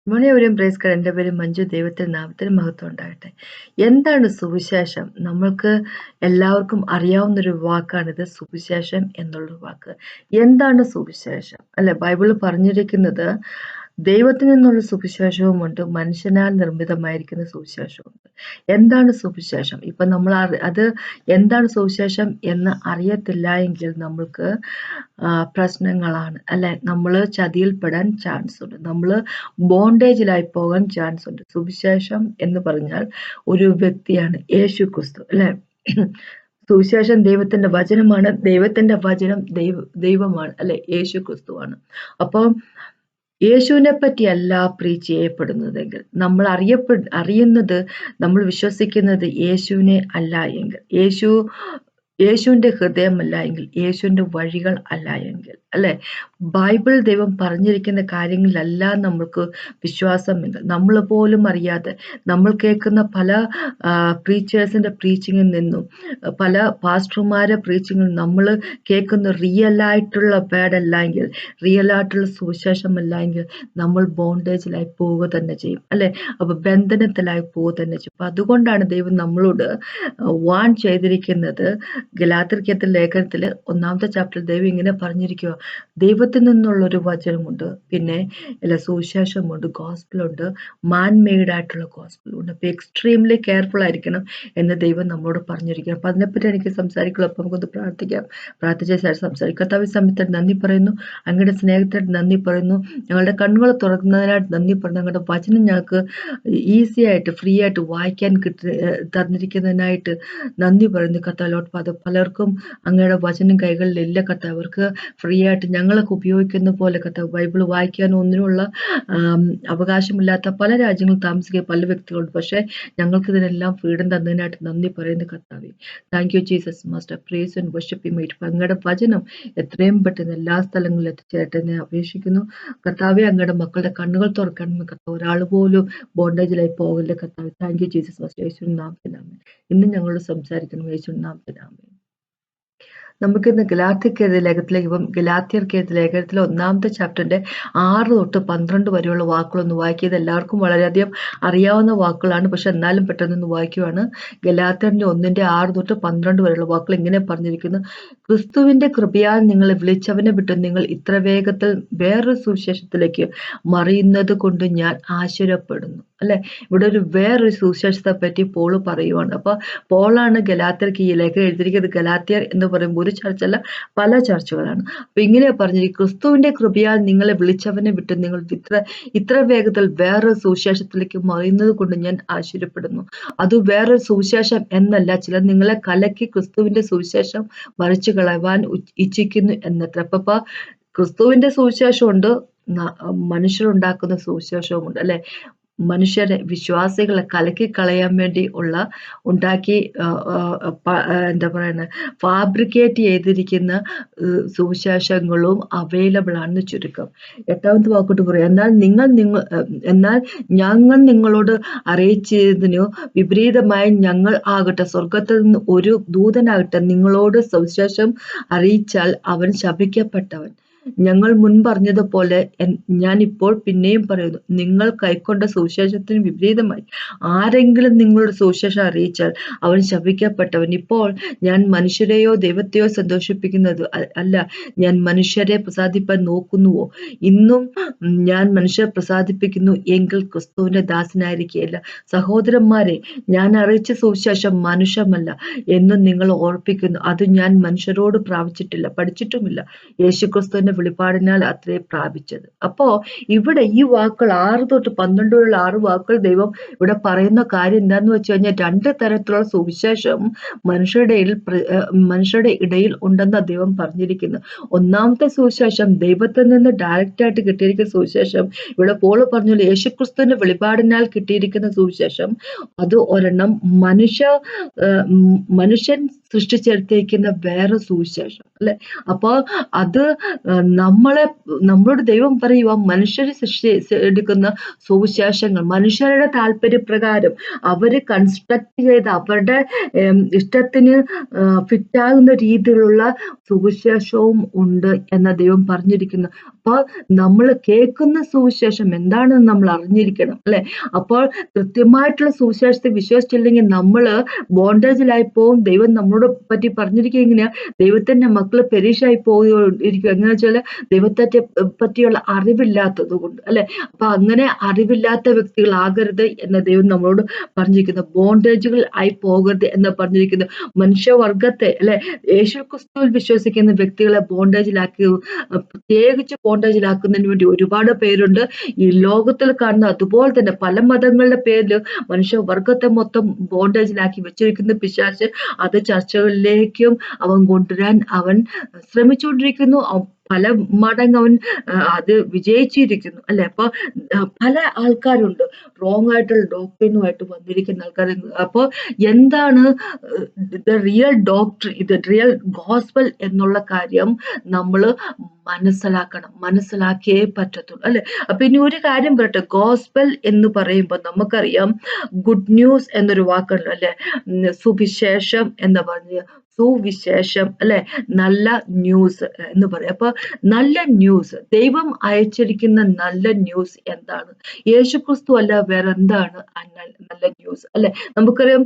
മോനെവരെയും price card. എൻ്റെ പേര് മഞ്ജു. ദൈവത്തിൻ്റെ നാമത്തിന് മഹത്വം ഉണ്ടാകട്ടെ. എന്താണ് സുവിശേഷം? നമ്മൾക്ക് എല്ലാവർക്കും അറിയാവുന്നൊരു വാക്കാണിത്, സുവിശേഷം എന്നുള്ള വാക്ക്. എന്താണ് സുവിശേഷം? അല്ലെ, ബൈബിളിൽ പറഞ്ഞിരിക്കുന്നത് ദൈവത്തിൽ നിന്നുള്ള സുവിശേഷവുമുണ്ട്, മനുഷ്യനാൽ നിർമ്മിതമായിരിക്കുന്ന സുവിശേഷവുമുണ്ട്. എന്താണ് സുവിശേഷം? ഇപ്പം നമ്മൾ അത് എന്താണ് സുവിശേഷം എന്ന് അറിയത്തില്ല എങ്കിൽ നമ്മൾക്ക് പ്രശ്നങ്ങളാണ്, അല്ലെ? നമ്മൾ ചതിയിൽപ്പെടാൻ ചാൻസ് ഉണ്ട്, നമ്മൾ ബോണ്ടേജിലായി പോകാൻ ചാൻസ് ഉണ്ട്. സുവിശേഷം എന്ന് പറഞ്ഞാൽ ഒരു വ്യക്തിയാണ്, യേശു ക്രിസ്തു, അല്ലെ? സുവിശേഷം ദൈവത്തിന്റെ വചനമാണ്, ദൈവത്തിന്റെ വചനം ദൈവമാണ്, അല്ലെ? യേശു ക്രിസ്തുവാണ്. അപ്പം യേശുവിനെ പറ്റിയല്ല പ്രീച്ച് ചെയ്യപ്പെടുന്നതെങ്കിൽ, നമ്മൾ അറിയുന്നത്, നമ്മൾ വിശ്വസിക്കുന്നത് യേശുവിനെ അല്ല എങ്കിൽ, യേശുവിൻ്റെ ഹൃദയമല്ല എങ്കിൽ, യേശുവിൻ്റെ വഴികൾ അല്ല എങ്കിൽ, അല്ലെ? ബൈബിൾ ദൈവം പറഞ്ഞിരിക്കുന്ന കാര്യങ്ങളിലെല്ലാം നമ്മൾക്ക് വിശ്വാസമില്ല. നമ്മൾ പോലും അറിയാതെ നമ്മൾ കേൾക്കുന്ന പല പ്രീച്ചേഴ്സിൻ്റെ പ്രീച്ചിങ്ങിൽ നിന്നും, പല പാസ്റ്റർമാരെ പ്രീച്ചിങ്ങിൽ നമ്മൾ കേൾക്കുന്ന റിയലായിട്ടുള്ള വേർഡല്ല എങ്കിൽ, റിയലായിട്ടുള്ള സുവിശേഷമല്ല എങ്കിൽ, നമ്മൾ ബോണ്ടേജിലായി പോവുക തന്നെ ചെയ്യും, അല്ലെ? അപ്പോൾ ബന്ധനത്തിലായി പോവുക തന്നെ ചെയ്യും. അപ്പം അതുകൊണ്ടാണ് ദൈവം നമ്മളോട് വാൺ ചെയ്തിരിക്കുന്നത്. ഗലാത്യർക്കെഴുതിയ ലേഖനത്തിൽ 1-ാമത്തെ ചാപ്റ്ററിൽ ദൈവം ഇങ്ങനെ പറഞ്ഞിരിക്കുക: ദൈവത്തിൽ നിന്നുള്ളൊരു വചനമുണ്ട്, പിന്നെ സുവിശേഷമുണ്ട്, ഗോസ്പിളുണ്ട്, മാൻ മെയ്ഡ് ആയിട്ടുള്ള ഗോസ്പിളുണ്ട്. അപ്പോൾ എക്സ്ട്രീംലി കെയർഫുൾ ആയിരിക്കണം എന്ന് ദൈവം നമ്മളോട് പറഞ്ഞിരിക്കുക. അപ്പം അതിനെപ്പറ്റി എനിക്ക് സംസാരിക്കുള്ളൂ. അപ്പം നമുക്കൊന്ന് പ്രാർത്ഥിക്കാം. പ്രാർത്ഥിച്ച ശേഷം സംസാരിക്കാം. കർത്താവ് സമയത്തിന് നന്ദി പറയുന്നു, അങ്ങയുടെ സ്നേഹത്തിന് നന്ദി പറയുന്നു, ഞങ്ങളുടെ കണ്ണുകൾ തുറക്കുന്നതിനായിട്ട് നന്ദി പറയുന്നു, ഞങ്ങളുടെ വചനം ഞങ്ങൾക്ക് ഈസി ആയിട്ട് ഫ്രീ ആയിട്ട് വായിക്കാൻ തന്നിരിക്കുന്നതിനായിട്ട് നന്ദി പറയുന്നു. കർത്താവ് ലോട്ട് ഫാദർ, പലർക്കും അങ്ങയുടെ വചനം കൈകളിലില്ല കർത്താവ്. അവർക്ക് ഫ്രീ ആയിട്ട് ഞങ്ങളൊക്കെ ഉപയോഗിക്കുന്ന പോലെ കർത്താവ് ബൈബിൾ വായിക്കാനോ ഒന്നിനുള്ള അവകാശമില്ലാത്ത പല രാജ്യങ്ങളിൽ താമസിക്കുന്ന പല വ്യക്തികളുണ്ട്. പക്ഷേ ഞങ്ങൾക്ക് ഇതിനെല്ലാം ഫ്രീഡം തന്നതിനായിട്ട് നന്ദി പറയുന്നു കർത്താവെ. Thank you Jesus master. Praise and worship you might. അങ്ങയുടെ വചനം എത്രയും പെട്ടെന്ന് എല്ലാ സ്ഥലങ്ങളിലും എത്തിച്ചേരട്ടെ എന്ന് അപേക്ഷിക്കുന്നു കർത്താവെ. അങ്ങയുടെ മക്കളുടെ കണ്ണുകൾ തുറക്കണം കർത്താവ്. ഒരാൾ പോലും ബോണ്ടേജിലായി പോകില്ല കർത്താവ്. Thank you Jesus master. യേശുവിൻ നാമത്തിനാമേ. ഇന്ന് ഞങ്ങളോട് സംസാരിക്കണം യേശുവിൻ നാമത്തിനാമേ. നമുക്കിന്ന് ഗലാത്യർക്കെഴുതിയ ലേഖനത്തിലേക്ക് ഇപ്പം ഗലാത്യർക്കെഴുതിയ ലേഖനത്തിലെ 1-ാമത്തെ ചാപ്റ്ററിന്റെ 6 തൊട്ട് 12 വരെയുള്ള വാക്കുകളൊന്ന് വായിക്കിയത് എല്ലാവർക്കും വളരെയധികം അറിയാവുന്ന വാക്കുകളാണ്. പക്ഷെ എന്നാലും പെട്ടെന്നൊന്ന് വായിക്കുവാണ്. ഗലാത്യറിന്റെ 1-ന്റെ 6 തൊട്ട് 12 വരെയുള്ള വാക്കുകൾ ഇങ്ങനെ പറഞ്ഞിരിക്കുന്നു: ക്രിസ്തുവിന്റെ കൃപയാൽ നിങ്ങളെ വിളിച്ചവനെ വിട്ട് നിങ്ങൾ ഇത്ര വേഗത്തിൽ വേറൊരു സുവിശേഷത്തിലേക്ക് മറിയുന്നത് കൊണ്ട് ഞാൻ ആശ്ചര്യപ്പെടുന്നു, അല്ലെ? ഇവിടെ വേറൊരു സുവിശേഷത്തെ പറ്റി പോൾ പറയുവാണ്. അപ്പൊ പോളാണ് ഗലാത്യർക്ക് ഈ ലേഖനം എഴുതിയിരിക്കുന്നത്. ഗലാത്യർ എന്ന് പറയുമ്പോൾ ഒരു ചർച്ചല്ല, പല ചർച്ചകളാണ്. അപ്പൊ ഇങ്ങനെ പറഞ്ഞിരിക്കും: ക്രിസ്തുവിന്റെ കൃപയാൽ നിങ്ങളെ വിളിച്ചവനെ വിട്ട് നിങ്ങൾ ഇത്ര വേഗത്തിൽ വേറൊരു സുവിശേഷത്തിലേക്ക് മറിയുന്നത് കൊണ്ട് ഞാൻ ആശ്ചര്യപ്പെടുന്നു. അത് വേറൊരു സുവിശേഷം എന്നല്ല, ചിലർ നിങ്ങളെ കലക്കി ക്രിസ്തുവിന്റെ സുവിശേഷം മറിച്ചു കളയുവാൻ ഇച്ഛിക്കുന്നു എന്നത്ര. അപ്പൊ ക്രിസ്തുവിന്റെ സുവിശേഷമുണ്ട്, മനുഷ്യരുണ്ടാക്കുന്ന സുവിശേഷവുമുണ്ട്, അല്ലെ? മനുഷ്യരെ, വിശ്വാസികളെ കലക്കി കളയാൻ വേണ്ടി ഉണ്ടാക്കി എന്താ പറയുന്നത്, ഫാബ്രിക്കേറ്റ് ചെയ്തിരിക്കുന്ന സുവിശേഷങ്ങളും അവൈലബിൾ ആണെന്ന് ചുരുക്കം. 8-ാമത്തെ വാക്കോട്ട് പറയും: എന്നാൽ ഞങ്ങൾ നിങ്ങളോട് അറിയിച്ചതിനു വിപരീതമായി ഞങ്ങൾ ആകട്ടെ, സ്വർഗത്തിൽ നിന്ന് ഒരു ദൂതനാകട്ടെ നിങ്ങളോട് സുവിശേഷം അറിയിച്ചാൽ അവൻ ശപിക്കപ്പെട്ടവൻ. ഞങ്ങൾ മുൻപറഞ്ഞതുപോലെ ഞാൻ ഇപ്പോൾ പിന്നെയും പറയുന്നു, നിങ്ങൾ കൈക്കൊണ്ട സുവിശേഷത്തിന് വിപരീതമായി ആരെങ്കിലും നിങ്ങളുടെ സുവിശേഷം അറിയിച്ചാൽ അവൻ ശപിക്കപ്പെട്ടവൻ. ഇപ്പോൾ ഞാൻ മനുഷ്യരെയോ ദൈവത്തെയോ സന്തോഷിപ്പിക്കുന്നത് അല്ല, ഞാൻ മനുഷ്യരെ പ്രസാദിപ്പാൻ നോക്കുന്നുവോ? ഇന്നും ഞാൻ മനുഷ്യരെ പ്രസാദിപ്പിക്കുന്നു എങ്കിൽ ക്രിസ്തുവിന്റെ ദാസനായിരിക്കുകയില്ല. സഹോദരന്മാരെ, ഞാൻ അറിയിച്ച സുവിശേഷം മനുഷ്യമല്ല എന്നും നിങ്ങൾ ഓർപ്പിക്കുന്നു. അത് ഞാൻ മനുഷ്യരോട് പഠിച്ചിട്ടുമില്ല, യേശുക്രിസ്തുവിന്റെ വെളിപ്പാടിനാൽ അത്രേ പ്രാപിച്ചത്. അപ്പോ ഇവിടെ ഈ വാക്കുകൾ 6 തൊട്ട് 12 വരെയുള്ള 6 വാക്കുകൾ ദൈവം ഇവിടെ പറയുന്ന കാര്യം എന്താന്ന് വെച്ച് കഴിഞ്ഞാൽ, 2 തരത്തിലുള്ള സുവിശേഷം മനുഷ്യരുടെ ഇടയിൽ ഉണ്ടെന്ന് ദൈവം പറഞ്ഞിരിക്കുന്നു. 1-ാമത്തെ സുവിശേഷം ദൈവത്തിൽ നിന്ന് ഡയറക്റ്റ് ആയിട്ട് കിട്ടിയിരിക്കുന്ന സുവിശേഷം. ഇവിടെ പോൾ പറഞ്ഞ യേശുക്രിസ്തുവിന്റെ വെളിപാടിനാൽ കിട്ടിയിരിക്കുന്ന സുവിശേഷം അത് ഒരെണ്ണം. മനുഷ്യൻ സൃഷ്ടിച്ചെടുത്തിരിക്കുന്ന വേറെ സുവിശേഷം, അല്ലെ? അപ്പൊ അത് നമ്മളോട് ദൈവം പറയുക, മനുഷ്യര് എടുക്കുന്ന സുവിശേഷങ്ങൾ മനുഷ്യരുടെ താല്പര്യപ്രകാരം അവര് കൺസ്ട്രക്ട് ചെയ്ത് അവരുടെ ഇഷ്ടത്തിന് ഫിറ്റാകുന്ന രീതിയിലുള്ള സുവിശേഷവും ഉണ്ട് എന്ന ദൈവം പറഞ്ഞിരിക്കുന്നു. അപ്പോൾ നമ്മൾ കേൾക്കുന്ന സുവിശേഷം എന്താണെന്ന് നമ്മൾ അറിഞ്ഞിരിക്കണം, അല്ലെ? അപ്പോൾ കൃത്യമായിട്ടുള്ള സുവിശേഷത്തെ വിശ്വസിച്ചില്ലെങ്കിൽ നമ്മള് ബോണ്ടേജിലായി പോകും. ദൈവം നമ്മളോട് പറ്റി പറഞ്ഞിരിക്കുക എങ്ങനെയാ? ദൈവത്തിന്റെ മക്കള് പെരീഷായി പോയിരിക്കും. എങ്ങനെ വെച്ചാൽ ദൈവത്തെ പറ്റിയുള്ള അറിവില്ലാത്തത് കൊണ്ട്, അല്ലെ? അപ്പൊ അങ്ങനെ അറിവില്ലാത്ത വ്യക്തികളാകരുത് എന്ന ദൈവം നമ്മളോട് പറഞ്ഞിരിക്കുന്നു. ബോണ്ടേജുകൾ ആയി പോകരുത് എന്ന് പറഞ്ഞിരിക്കുന്നു. മനുഷ്യവർഗത്തെ, അല്ലെ, യേശുക്രിസ്തുവിൽ വിശ്വസിക്കുന്ന വ്യക്തികളെ ബോണ്ടേജിലാക്കി, പ്രത്യേകിച്ച് ബോണ്ടേജിലാക്കുന്നതിന് വേണ്ടി ഒരുപാട് പേരുണ്ട് ഈ ലോകത്തിൽ കാണുന്ന. അതുപോലെ തന്നെ പല മതങ്ങളുടെ പേരിൽ മനുഷ്യവർഗത്തെ മൊത്തം ബോണ്ടേജിലാക്കി വെച്ചിരിക്കുന്ന പിശാച് അത് ചർച്ചകളിലേക്കും അവൻ കൊണ്ടുവരാൻ അവൻ ശ്രമിച്ചുകൊണ്ടിരിക്കുന്നു. പല മടങ്ങ് അവൻ അത് വിജയിച്ചിരിക്കുന്നു, അല്ലെ? അപ്പൊ പല ആൾക്കാരുണ്ട് റോങ് ആയിട്ടുള്ള ഡോക്ടറിനുമായിട്ട് വന്നിരിക്കുന്ന ആൾക്കാർ. അപ്പൊ എന്താണ് റിയൽ ഡോക്ടർ, ഇത് റിയൽ ഗോസ്പൽ എന്നുള്ള കാര്യം നമ്മൾ മനസ്സിലാക്കിയേ പറ്റത്തുള്ളൂ, അല്ലെ? അപ്പൊ ഇനി ഒരു കാര്യം പറയട്ടെ. ഗോസ്പൽ എന്ന് പറയുമ്പോൾ നമുക്കറിയാം ഗുഡ് ന്യൂസ് എന്നൊരു വാക്കുണ്ടല്ലോ, അല്ലെ? സുവിശേഷം എന്ന് പറഞ്ഞ സുവിശേഷം, അല്ലെ? നല്ല ന്യൂസ് എന്ന് പറയും. അപ്പൊ നല്ല ന്യൂസ്, ദൈവം അയച്ചിരിക്കുന്ന നല്ല ന്യൂസ് എന്താണ്? യേശുക്രിസ്തു അല്ല വേറെ എന്താണ് നല്ല ന്യൂസ്, അല്ലെ? നമുക്കറിയാം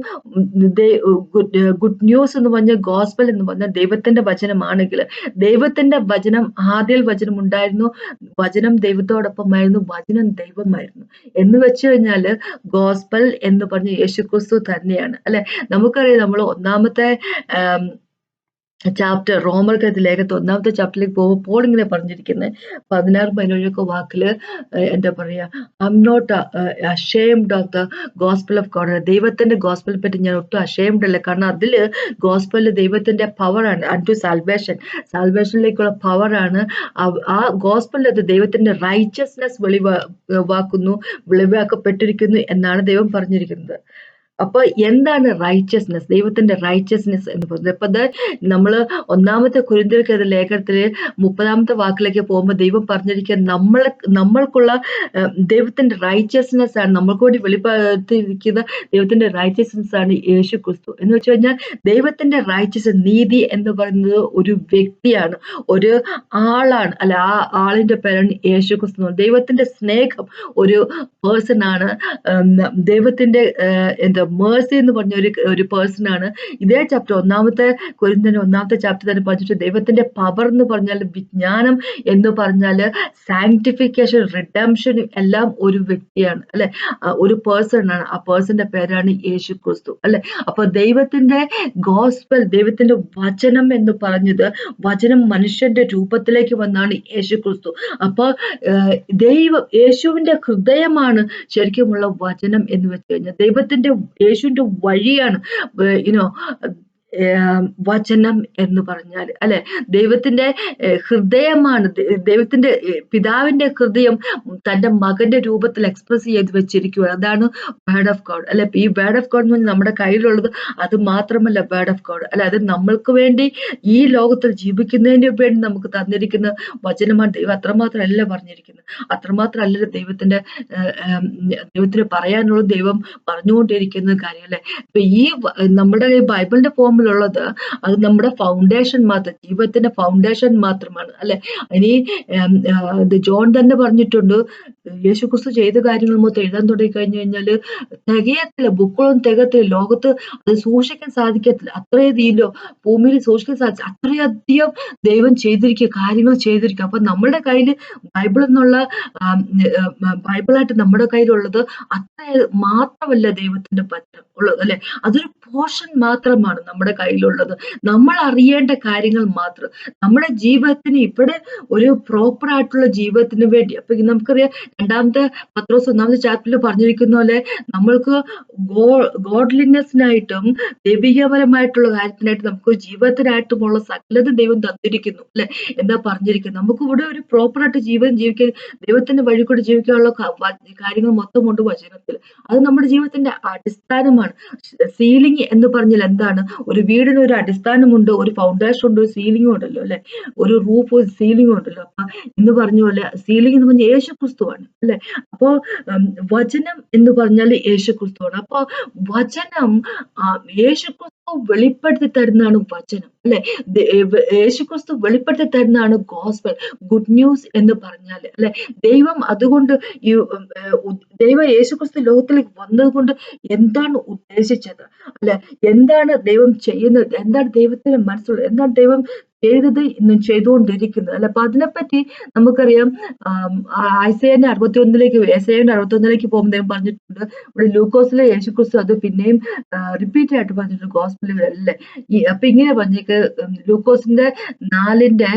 ഗുഡ് ന്യൂസ് എന്ന് പറഞ്ഞ ഗോസ്പൽ എന്ന് പറഞ്ഞാൽ ദൈവത്തിന്റെ വചനമാണെങ്കിൽ, ദൈവത്തിന്റെ വചനം ആദ്യ വചനം ഉണ്ടായിരുന്നു, വചനം ദൈവത്തോടൊപ്പമായിരുന്നു, വചനം ദൈവമായിരുന്നു എന്ന് വെച്ച് കഴിഞ്ഞാല് ഗോസ്പൽ എന്ന് പറഞ്ഞ യേശുക്രിസ്തു തന്നെയാണ്, അല്ലെ? നമുക്കറിയാം നമ്മൾ ഒന്നാമത്തെ ചാപ്റ്റർ, റോമർക്കെഴുതിയ ലേഖനത്തിൽ ഒന്നാമത്തെ ചാപ്റ്ററിലേക്ക് പോകുമ്പോൾ ഇങ്ങനെ പറഞ്ഞിരിക്കുന്നത് 16-17 വാക്കില് എന്താ പറയാ, I am not ashamed of the gospel of God. ദൈവത്തിന്റെ ഗോസ്പലിനെ പറ്റി ഞാൻ ഒട്ടും അഷേംഡ് അല്ല. കാരണം അതില് ഗോസ്പലില് ദൈവത്തിന്റെ പവറാണ് അൺടു സാൽവേഷൻ, സാൽവേഷനിലേക്കുള്ള പവറാണ്. ആ ഗോസ്പലിൽ അത് ദൈവത്തിന്റെ റൈച്ചസ്നെസ് വെളിവാക്കപ്പെട്ടിരിക്കുന്നു എന്നാണ് ദൈവം പറഞ്ഞിരിക്കുന്നത്. അപ്പൊ എന്താണ് റൈച്ചസ്നെസ്? ദൈവത്തിന്റെ റൈച്ചസ്നെസ് എന്ന് പറയുന്നത്. അപ്പൊ അത് നമ്മള് ഒന്നാമത്തെ കൊരിന്ത്യർക്കെതിരെ ലേഖനത്തില് 30-ാമത്തെ വാക്കിലേക്ക് പോകുമ്പോൾ ദൈവം പറഞ്ഞിരിക്കുക, നമ്മൾക്കുള്ള ദൈവത്തിന്റെ റൈച്ചസ്നെസ് ആണ്, നമ്മൾക്ക് വേണ്ടി വെളിപ്പെടുത്തിയിരിക്കുന്ന ദൈവത്തിന്റെ റൈച്ചസ്നെസ് ആണ് യേശു ക്രിസ്തു. എന്ന് വെച്ച് കഴിഞ്ഞാൽ ദൈവത്തിന്റെ റൈച്ചസ്, നീതി എന്ന് പറയുന്നത് ഒരു വ്യക്തിയാണ്, ഒരു ആളാണ്, അല്ല, ആ ആളിന്റെ പേരാണ് യേശു ക്രിസ്തു. ദൈവത്തിന്റെ സ്നേഹം ഒരു പേഴ്സൺ ആണ്. ദൈവത്തിന്റെ എന്താ മേഴ്സി എന്ന് പറഞ്ഞ ഒരു പേഴ്സൺ ആണ്. ഇതേ ചാപ്റ്റർ ഒന്നാമത്തെ കൊരിന്ത്യർ 1-ാമത്തെ ചാപ്റ്റർ തന്നെ പറഞ്ഞിട്ട് ദൈവത്തിന്റെ പവർ എന്ന് പറഞ്ഞാൽ, വിജ്ഞാനം എന്ന് പറഞ്ഞാല്, സാങ്ക്ടിഫിക്കേഷൻ, റിഡംഷൻ എല്ലാം ഒരു വ്യക്തിയാണ്, അല്ലെ? ഒരു പേഴ്സൺ ആണ്. ആ പേഴ്സന്റെ പേരാണ് യേശു ക്രിസ്തു, അല്ലെ? അപ്പൊ ദൈവത്തിന്റെ ഗോസ്പൽ, ദൈവത്തിന്റെ വചനം എന്ന് പറഞ്ഞത്, വചനം മനുഷ്യന്റെ രൂപത്തിലേക്ക് വന്നാണ് യേശു ക്രിസ്തു. അപ്പൊ യേശുവിന്റെ ഹൃദയമാണ് ശരിക്കുമുള്ള വചനം എന്ന് വെച്ച് കഴിഞ്ഞാൽ, യേശുവിന്റെ വഴിയാണ് വചനം എന്ന് പറഞ്ഞാൽ, അല്ലെ? ദൈവത്തിന്റെ ഹൃദയമാണ്, ദൈവത്തിന്റെ പിതാവിന്റെ ഹൃദയം തന്റെ മകന്റെ രൂപത്തിൽ എക്സ്പ്രസ് ചെയ്ത് വെച്ചിരിക്കുക. അതാണ് വേർഡ് ഓഫ് ഗോഡ്, അല്ലെ? ഈ വേർഡ് ഓഫ് ഗോഡ് എന്ന് പറഞ്ഞാൽ നമ്മുടെ കയ്യിലുള്ളത് അത് മാത്രമല്ല വേർഡ് ഓഫ് ഗോഡ്, അല്ലെ? അത് നമ്മൾക്ക് വേണ്ടി ഈ ലോകത്തിൽ ജീവിക്കുന്നതിന് വേണ്ടി നമുക്ക് തന്നിരിക്കുന്ന വചനമാണ്. ദൈവം അത്രമാത്രമല്ല പറഞ്ഞിരിക്കുന്നത്, അത്രമാത്രമല്ല ദൈവത്തിന് പറയാനുള്ളത് ദൈവം പറഞ്ഞുകൊണ്ടിരിക്കുന്ന കാര്യം, അല്ലെ? ഇപ്പൊ നമ്മുടെ ഈ ബൈബിളിന്റെ ഫോമിലുള്ളത് അത് നമ്മുടെ ഫൗണ്ടേഷൻ മാത്രം, ജീവിതത്തിന്റെ ഫൗണ്ടേഷൻ മാത്രമാണ്, അല്ലെ? ഇനി ജോൺ തന്നെ പറഞ്ഞിട്ടുണ്ട്, യേശുക്രിസ്തു ചെയ്ത കാര്യങ്ങൾ മൊത്തം എഴുതാൻ തുടങ്ങി കഴിഞ്ഞു കഴിഞ്ഞാല് തികയത്തില്ല, ബുക്കുകളൊന്നും തികയത്തില്ല, ലോകത്ത് അത് സൂക്ഷിക്കാൻ സാധിക്കത്തില്ല. അത്രയധികം ഭൂമിയിൽ സൂക്ഷിക്കാൻ സാധിച്ചു, അത്രയധികം ദൈവം ചെയ്തിരിക്കുക, കാര്യങ്ങൾ ചെയ്തിരിക്കുക. അപ്പൊ നമ്മുടെ കയ്യിൽ ബൈബിൾ എന്നുള്ള ബൈബിളായിട്ട് നമ്മുടെ കയ്യിലുള്ളത് അത്ര മാത്രമല്ല ദൈവത്തിന്റെ പറ്റം ഉള്ളത്, അല്ലെ? അതൊരു പോർഷൻ മാത്രമാണ് നമ്മുടെ കയ്യിലുള്ളത്. നമ്മൾ അറിയേണ്ട കാര്യങ്ങൾ മാത്രം. നമ്മുടെ ജീവിതത്തിന് ഇവിടെ ഒരു പ്രോപ്പർ ആയിട്ടുള്ള ജീവിതത്തിന് വേണ്ടി, അപ്പൊ നമുക്കറിയാം രണ്ടാമത്തെ പത്രോസ് 1-ാമത്തെ ചാപ്റ്ററിൽ പറഞ്ഞിരിക്കുന്ന പോലെ നമ്മൾക്ക് ഗോഡ്ലിനെസ്സിനായിട്ടും ദൈവികപരമായിട്ടുള്ള കാര്യത്തിനായിട്ട് നമുക്ക് ജീവിതത്തിനായിട്ടുമുള്ള സകലതും ദൈവം തന്നിരിക്കുന്നു അല്ലെ എന്താ പറഞ്ഞിരിക്കുന്നത്. നമുക്ക് ഇവിടെ ഒരു പ്രോപ്പറായിട്ട് ജീവിതം ജീവിക്കാൻ ദൈവത്തിന്റെ വഴി കൂടി ജീവിക്കാനുള്ള കാര്യങ്ങൾ മൊത്തമുണ്ട് വചനത്തിൽ. അത് നമ്മുടെ ജീവിതത്തിന്റെ അടിസ്ഥാനമാണ്. സീലിംഗ് എന്ന് പറഞ്ഞാൽ എന്താണ്? ഒരു വീടിന് ഒരു അടിസ്ഥാനമുണ്ട്, ഒരു ഫൗണ്ടേഷൻ ഉണ്ട്, ഒരു സീലിംഗും ഉണ്ടല്ലോ അല്ലെ, ഒരു റൂഫ് ഒരു സീലിംഗും ഉണ്ടല്ലോ. അപ്പൊ എന്ന് പറഞ്ഞ പോലെ സീലിംഗ് എന്ന് പറഞ്ഞാൽ യേശു ക്രിസ്തുവാണ് അല്ലെ. അപ്പോ വചനം എന്ന് പറഞ്ഞാൽ യേശു ക്രിസ്തുവാണ്. അപ്പൊ വചനം യേശു ക്രിസ്തു വെളിപ്പെടുത്തി തരുന്നതാണ് വചനം അല്ലെ. യേശു ക്രിസ്തു വെളിപ്പെടുത്തി തരുന്നതാണ് ഗോസ്പൽ, ഗുഡ് ന്യൂസ് എന്ന് പറഞ്ഞാൽ അല്ലെ. ദൈവം അതുകൊണ്ട് ഈ ദൈവം യേശുക്രിസ്തു ലോകത്തിലേക്ക് വന്നതുകൊണ്ട് എന്താണ് ഉദ്ദേശിച്ചത് അല്ലെ, എന്താണ് ദൈവം ചെയ്യുന്നത്, എന്താണ് ദൈവത്തിന് മനസ്സുള്ളത്, എന്താണ് ദൈവം ചെയ്തത് ഇന്നും ചെയ്തുകൊണ്ടിരിക്കുന്നത് അല്ലെ. അപ്പൊ അതിനെപ്പറ്റി നമുക്കറിയാം. ഐസയ്യാന്റെ 61ലേക്ക് പോകുമ്പോൾ ദൈവം പറഞ്ഞിട്ടുണ്ട്. ഇവിടെ ലൂക്കോസിലെ യേശുക്രിസ്തു അത് പിന്നെയും റിപ്പീറ്റ് ആയിട്ട് പറഞ്ഞിട്ടുണ്ട് ഗോസ്പലുകളല്ലേ. അപ്പൊ ഇങ്ങനെ പറഞ്ഞേക്ക് ലൂക്കോസിന്റെ 4ന്റെ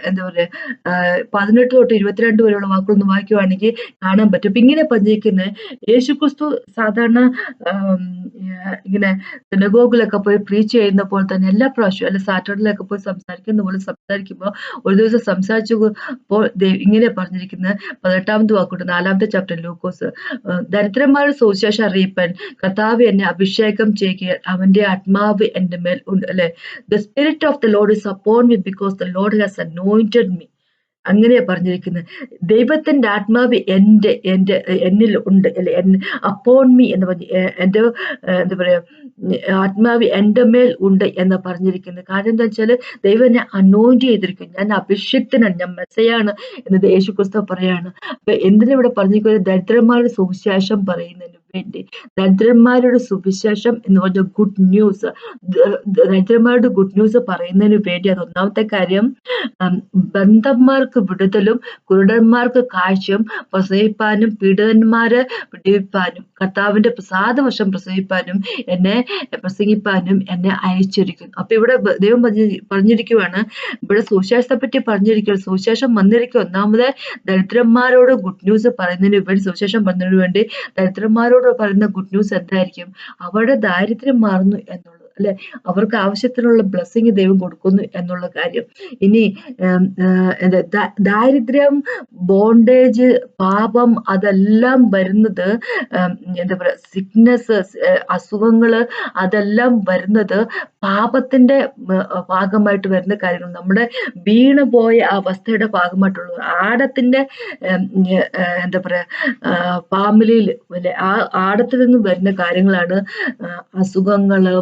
എന്താ പറയാ 18 തൊട്ട് 22 വരെയുള്ള വാക്കുകളൊന്ന് വായിക്കുവാണെങ്കിൽ കാണാൻ പറ്റും. അപ്പൊ ഇങ്ങനെ പറഞ്ഞേക്കുന്നത് യേശുക്രിസ്തു സാധാരണ ഇങ്ങനെ സിനഗോഗിലൊക്കെ പോയി പ്രീച്ച് ചെയ്യുന്ന പോലെ തന്നെ എല്ലാ പ്രാവശ്യവും അല്ലെ സാറ്റർഡേയിലൊക്കെ പോയി സംസാരിക്കുന്ന പോലെ സംസാരിക്കുമ്പോൾ ഒരു ദിവസം സംസാരിച്ചപ്പോൾ ഇങ്ങനെ പറഞ്ഞിരിക്കുന്നത് 18ാമത്തെ വാക്കുണ്ട് 4ാമത്തെ ചാപ്റ്റർ ലൂക്കോസ്. ദരിദ്രന്മാരുടെ സുവിശേഷം അറിയിപ്പൻ കർത്താവ് എന്നെ അഭിഷേകം ചെയ്യുക, അവന്റെ ആത്മാവ് എന്റെ മേൽ ഉണ്ട് അല്ലെ. The spirit of the Lord is upon me because the Lord has anointed me. അങ്ങനെയാ പറഞ്ഞിരിക്കുന്നത്. ദൈവത്തിന്റെ ആത്മാവ് എന്നിൽ ഉണ്ട് അല്ലെ. അപ്പോൺ മീ എന്ന് പറഞ്ഞ് എന്റെ എന്താ പറയാ ആത്മാവ് എന്റെ മേൽ ഉണ്ട് എന്ന് പറഞ്ഞിരിക്കുന്നത്. കാരണം എന്താ വെച്ചാല് ദൈവം എന്നെ അനോയിന്റ് ചെയ്തിരിക്കും, ഞാൻ അഭിഷിക്തനാണ്, ഞാൻ മെസ്സയാണ് എന്ന് യേശുക്രിസ്തു പറയാണ്. അപ്പൊ എന്തിനാ ഇവിടെ പറഞ്ഞിരിക്കുന്നത്? ദരിദ്രന്മാരുടെ സുവിശേഷം പറയുന്നതിന് വേണ്ടി. ദരിദ്രന്മാരുടെ സുവിശേഷം എന്ന് പറഞ്ഞ ഗുഡ് ന്യൂസ്, ദരിദ്രന്മാരുടെ ഗുഡ് ന്യൂസ് പറയുന്നതിന് വേണ്ടി. അത് ഒന്നാമത്തെ കാര്യം. ബന്ധന്മാർക്ക് വിടുതലും കുരുടന്മാർക്ക് കാഴ്ചയും പ്രസവിപ്പാനും പീഡിതന്മാരെ വിടുവിപ്പാനും കർത്താവിന്റെ പ്രസാദവശം പ്രസംഗിപ്പാനും എന്നെ അയച്ചിരിക്കുന്നു. അപ്പൊ ഇവിടെ ദൈവം പറഞ്ഞിരിക്കുവാണ്, ഇവിടെ സുവിശേഷത്തെ പറ്റി പറഞ്ഞിരിക്കുക. സുവിശേഷം വന്നിരിക്കുക ഒന്നാമത് ദരിദ്രന്മാരോട് ഗുഡ് ന്യൂസ് പറയുന്നതിന് വേണ്ടി, സുവിശേഷം പറയുന്നതിന് വേണ്ടി. ദരിദ്രന്മാരോട് പറയുന്ന ഗുഡ് ന്യൂസ് എന്തായിരിക്കും? അവരുടെ ദാരിദ്ര്യം മാറുന്നു എന്നുള്ളത് അല്ലെ, അവർക്ക് ആവശ്യത്തിനുള്ള ബ്ലെസ്സിങ് ദൈവം കൊടുക്കുന്നു എന്നുള്ള കാര്യം. ഇനി ദാരിദ്ര്യം, ബോണ്ടേജ്, പാപം അതെല്ലാം വരുന്നത് എന്താ പറയാ സിക്നെസ്, അസുഖങ്ങള് അതെല്ലാം വരുന്നത് പാപത്തിന്റെ ഭാഗമായിട്ട് വരുന്ന കാര്യങ്ങൾ, നമ്മുടെ വീണ് പോയ അവസ്ഥയുടെ ഭാഗമായിട്ടുള്ളത്. ആടത്തിന്റെ എന്താ പറയാ ഫാമിലിയിൽ അല്ലെ, ആ ആടത്തിൽ നിന്ന് വരുന്ന കാര്യങ്ങളാണ് അസുഖങ്ങള്,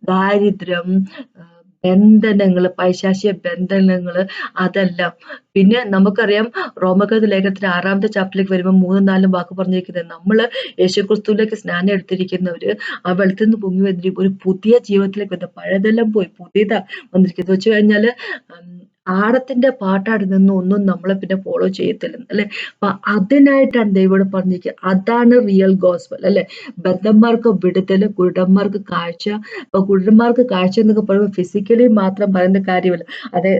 ദാരിദ്ര്യം, ബന്ധനങ്ങള്, പൈശാചിക ബന്ധനങ്ങള് അതെല്ലാം. പിന്നെ നമുക്കറിയാം റോമക്കത്ത് ലേഖനത്തിന് 6ാമത്തെ ചാപ്റ്ററിലേക്ക് വരുമ്പോൾ 3-4 വാക്ക് പറഞ്ഞിരിക്കുന്നത്, നമ്മള് യേശുക്രിസ്തുവിലേക്ക് സ്നാനം എടുത്തിരിക്കുന്നവര് ആ വെള്ളത്തിൽ നിന്ന് പൊങ്ങി വന്നിരിക്കും ഒരു പുതിയ ജീവിതത്തിലേക്ക് വന്ന, പഴയതെല്ലാം പോയി പുതിയതാ വന്നിരിക്കുന്നത്. വെച്ച് കഴിഞ്ഞാല് ആടത്തിന്റെ പാട്ടാടുന്നൊന്നും ഒന്നും നമ്മളെ പിന്നെ ഫോളോ ചെയ്യത്തില്ല അല്ലെ. അപ്പൊ അതിനായിട്ടാണ് ദൈവം പറഞ്ഞിരിക്കുക. അതാണ് റിയൽ ഗോസ്പൽ അല്ലെ. ബദ്ധന്മാർക്ക് വിടുതല്, കുരുടന്മാർക്ക് കാഴ്ച. അപ്പൊ കുരുടന്മാർക്ക് കാഴ്ച എന്നൊക്കെ പറയുമ്പോൾ ഫിസിക്കലി മാത്രം പറയുന്ന കാര്യമല്ല, അത്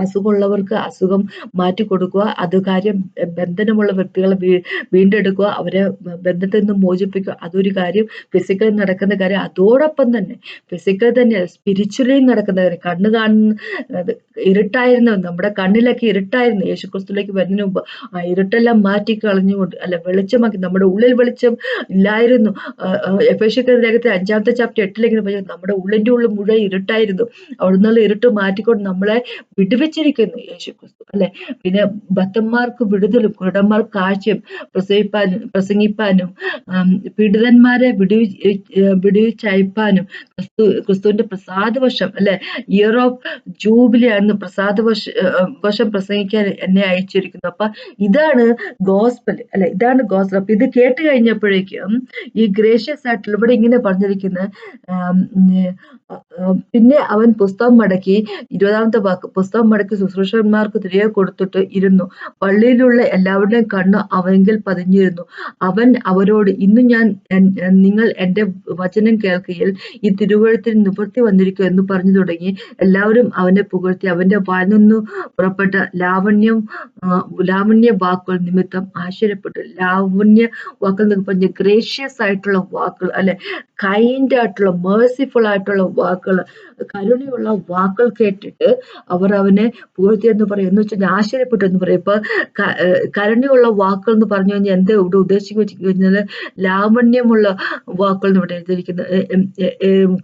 അസുഖമുള്ളവർക്ക് അസുഖം മാറ്റി കൊടുക്കുക, അത് കാര്യം. ബന്ധനമുള്ള വ്യക്തികളെ വീണ്ടെടുക്കുക, അവരെ ബന്ധത്തിൽ നിന്ന് മോചിപ്പിക്കുക, അതൊരു കാര്യം. ഫിസിക്കലി നടക്കുന്ന കാര്യം. അതോടൊപ്പം തന്നെ ഫിസിക്കൽ തന്നെ സ്പിരിച്വലി നടക്കുന്ന കാര്യം. കണ്ണ് കാണുന്ന ഇരുട്ടായിരുന്നു, നമ്മുടെ കണ്ണിലൊക്കെ ഇരുട്ടായിരുന്നു. യേശുക്രിസ്തുവിലേക്ക് വരുന്നതിന് മുമ്പ് ആ ഇരുട്ടെല്ലാം മാറ്റി കളഞ്ഞുകൊണ്ട് അല്ല വെളിച്ചമാക്കി, നമ്മുടെ ഉള്ളിൽ വെളിച്ചം ഇല്ലായിരുന്നു. എഫേസ്യർ ലേഖനത്തിൽ 5ാമത്തെ ചാപ്റ്റർ 8 പറഞ്ഞു, നമ്മുടെ ഉള്ളിന്റെ ഉള്ളിൽ മുഴുവൻ ഇരുട്ടായിരുന്നു, അവിടെ നിന്നുള്ള ഇരുട്ട് മാറ്റിക്കൊണ്ട് നമ്മളെ വിടുവിച്ചിരിക്കുന്നു യേശുക്രിസ്തു അല്ലെ. പിന്നെ ഭക്തന്മാർക്ക് വിടുതലും കുരുടന്മാർക്ക് കാഴ്ചയും പ്രസംഗിപ്പാനും പീഡിതന്മാരെ വിടുവിച്ചയപ്പാനും ക്രിസ്തുവിന്റെ പ്രസാദവശം അല്ലെ, ഇയർ ഓഫ് ജൂബിലി ആണെന്ന് വശം പ്രസംഗിക്കാൻ എന്നെ അയച്ചിരിക്കുന്നു. അപ്പൊ ഇതാണ് ഗോസ്പൽ അല്ലെ, ഇതാണ് ഗോസ്പൽ. അപ്പൊ ഇത് കേട്ട് കഴിഞ്ഞപ്പോഴേക്കും ഈ ഗ്രേഷ്യസ് ആയിട്ടുള്ള ഇവിടെ ഇങ്ങനെ പറഞ്ഞിരിക്കുന്നത്, പിന്നെ അവൻ പുസ്തകം മടക്കി 20ാമത്തെ വാക്ക്, പുസ്തകം മടക്കി ശുശ്രൂഷകന്മാർക്ക് തിരികെ കൊടുത്തിട്ട് ഇരുന്നു. പള്ളിയിലുള്ള എല്ലാവരുടെയും കണ്ണ് അവങ്കിൽ പതിഞ്ഞിരുന്നു. അവൻ അവരോട്, ഇന്ന് നിങ്ങൾ എന്റെ വചനം കേൾക്കുകയിൽ ഈ തിരുവഴുത്തിൽ നിവൃത്തി വന്നിരിക്കും എന്ന് പറഞ്ഞു തുടങ്ങി. എല്ലാവരും അവനെ പുകഴ്ത്തി അവന്റെ വായിൽ നിന്ന് പുറപ്പെട്ട ലാവണ്യ വാക്കുകൾ നിമിത്തം ആശ്ചര്യപ്പെട്ടു. ലാവണ്യ വാക്കുകൾ എന്നൊക്കെ പറഞ്ഞ ഗ്രേഷ്യസ് ആയിട്ടുള്ള വാക്കുകൾ, അല്ലെ, കൈൻഡ് ആയിട്ടുള്ള മേഴ്സിഫുൾ ആയിട്ടുള്ള വാക്കുകൾ, കരുണയുള്ള വാക്കുകൾ കേട്ടിട്ട് അവർ അവനെ പുകഴ്ത്തി എന്ന് പറയും. എന്ന് വെച്ചാൽ ആശ്ചര്യപ്പെട്ടു എന്ന് പറയും. ഇപ്പൊ കരുണയുള്ള വാക്കുകൾ എന്ന് പറഞ്ഞു കഴിഞ്ഞാൽ എന്താ ഇവിടെ ഉദ്ദേശിച്ചു കഴിഞ്ഞാൽ ലാവണ്യമുള്ള വാക്കുകൾ എന്ന് ഇവിടെ എഴുതിയിരിക്കുന്നത്.